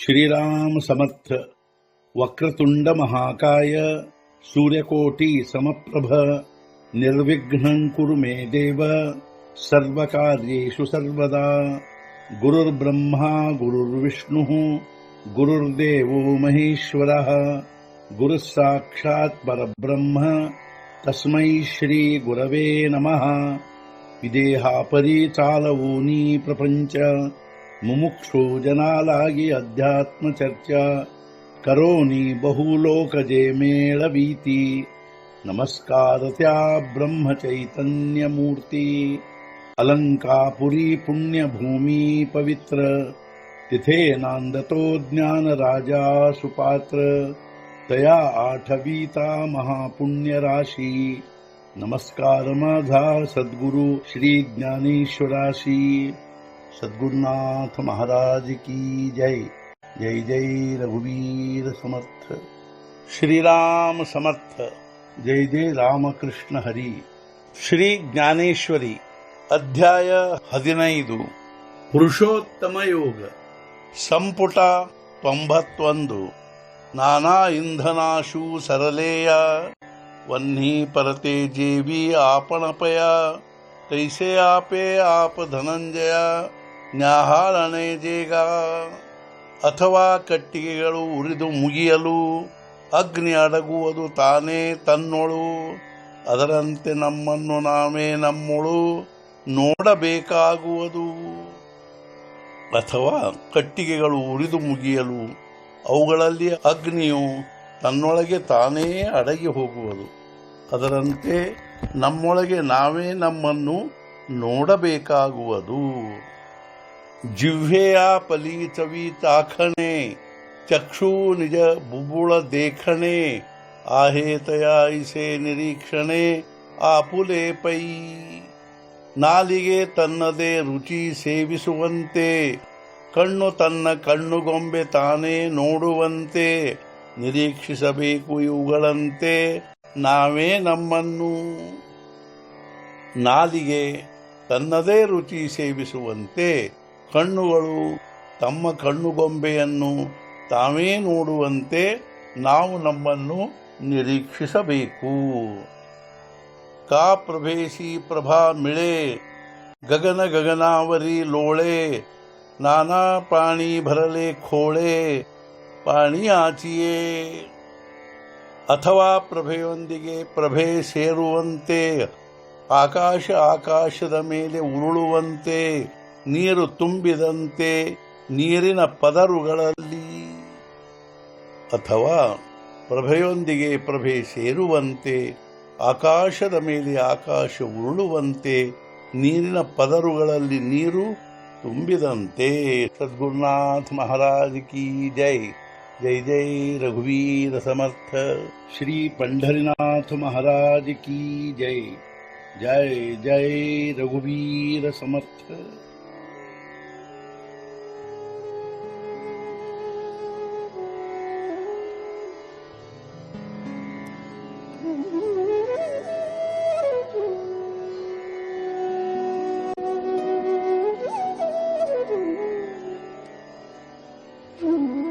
श्रीराम समर्थ. वक्रतुंड महाकाय सूर्यकोटि समप्रभ निर्विघ्नं कुरु मे देव सर्वकार्येषु सर्वदा. गुरुर्ब्रह्मा गुरुर्विष्णुः गुरुर्देवो महेश्वरः गुरुः साक्षात् परब्रह्म तस्मै श्री गुरवे नमः. विदेहापरी चालवूनी प्रपंच मुमुक्षु जनालागी अध्यात्म चर्चा करोनी बहुलोकजे मेळवीती. नमस्कार त्या ब्रह्म चैतन्य मूर्ती. अलंकापुरी पुण्यभूमी पवित्र तिथे नांदतो ज्ञान राजा सुपात्र. तया आठवीता महापुण्य राशी. नमस्कार माझा सद्गुरु श्री ज्ञानेश्वराशी. सद्गुरुनाथ महाराज की जय. जय जय रघुवीर समर्थ. श्रीराम समर्थ. जय जय रामकृष्ण हरी. ಶ್ರೀ ಜ್ಞಾನೇಶ್ವರಿ ಅಧ್ಯಾಯ 15 ಪುರುಷೋತ್ತಮ ಯೋಗ ಸಂಪುಟ 91. ನಾನಾ ಇಂಧನಾಶು ಸರಲೇಯ ವನ್ಹಿ ಪರತೆ ಜೇವಿ आपणपय तैसे आपे आप ಧನಂಜಯ ನ್ಯಾಹಾಳನೆ ಜೇಗ. ಅಥವಾ ಕಟ್ಟಿಗೆಗಳು ಉರಿದು ಮುಗಿಯಲು ಅಗ್ನಿ ಅಡಗುವುದು ತಾನೇ ತನ್ನೊಳು. ಅದರಂತೆ ನಮ್ಮನ್ನು ನಾವೇ ನಮ್ಮೊಳು ನೋಡಬೇಕಾಗುವುದು. ಅಥವಾ ಕಟ್ಟಿಗೆಗಳು ಉರಿದು ಮುಗಿಯಲು ಅವುಗಳಲ್ಲಿ ಅಗ್ನಿಯು ತನ್ನೊಳಗೆ ತಾನೇ ಅಡಗಿ ಹೋಗುವುದು. ಅದರಂತೆ ನಮ್ಮೊಳಗೆ ನಾವೇ ನಮ್ಮನ್ನು ನೋಡಬೇಕಾಗುವುದು. जिव्हेया पली चवी ताखणे चक्षु निज बुबुळ देखणे आहे तया इसे निरीक्षणे आपुले पै. ನಾಲಿಗೆ ತನ್ನದೇ ರುಚಿ ಸೇವಿಸುವಂತೆ ಕಣ್ಣು ತನ್ನ ಕಣ್ಣುಗೊಂಬೆ ತಾನೇ ನೋಡುವಂತೆ ನಿರೀಕ್ಷಿಸಬೇಕು ಇವುಗಳಂತೆ ನಾವೇ ನಮ್ಮನ್ನು. ನಾಲಿಗೆ ತನ್ನದೇ ರುಚಿ ಸೇವಿಸುವಂತೆ ಕಣ್ಣುಗಳು ತಮ್ಮ ಕಣ್ಣುಗೊಂಬೆಯನ್ನು ತಾವೇ ನೋಡುವಂತೆ ನಾವು ನಮ್ಮನ್ನು ನಿರೀಕ್ಷಿಸಬೇಕು. ಕಾ ಪ್ರಭೇಸಿ ಪ್ರಭಾ ಮಿಳೆ ಗಗನ ಗಗನಾವರಿ ಲೋಳೆ ನಾನಾ ಪ್ರಾಣಿ ಭರಲೆ ಖೋಳೆ ಪಾಣಿ ಆಚಿಯೇ. ಅಥವಾ ಪ್ರಭೆಯೊಂದಿಗೆ ಪ್ರಭೆ ಸೇರುವಂತೆ ಆಕಾಶ ಆಕಾಶದ ಮೇಲೆ ಉರುಳುವಂತೆ ನೀರು ತುಂಬಿದಂತೆ ನೀರಿನ ಪದರುಗಳಲ್ಲಿ. ಅಥವಾ ಪ್ರಭೆಯೊಂದಿಗೆ ಪ್ರಭೆ ಸೇರುವಂತೆ ಆಕಾಶದ ಮೇಲೆ ಆಕಾಶ ಉರುಳುವಂತೆ ನೀರಿನ ಪದರುಗಳಲ್ಲಿ ನೀರು ತುಂಬಿದಂತೆ. ಸದ್ಗುರುನಾಥ ಮಹಾರಾಜ್ ಕಿ ಜೈ. जय जय रघुवीर समर्थ. श्री पंढरीनाथ महाराज की जय. जय जय रघुवीर समर्थ. Mm-hmm.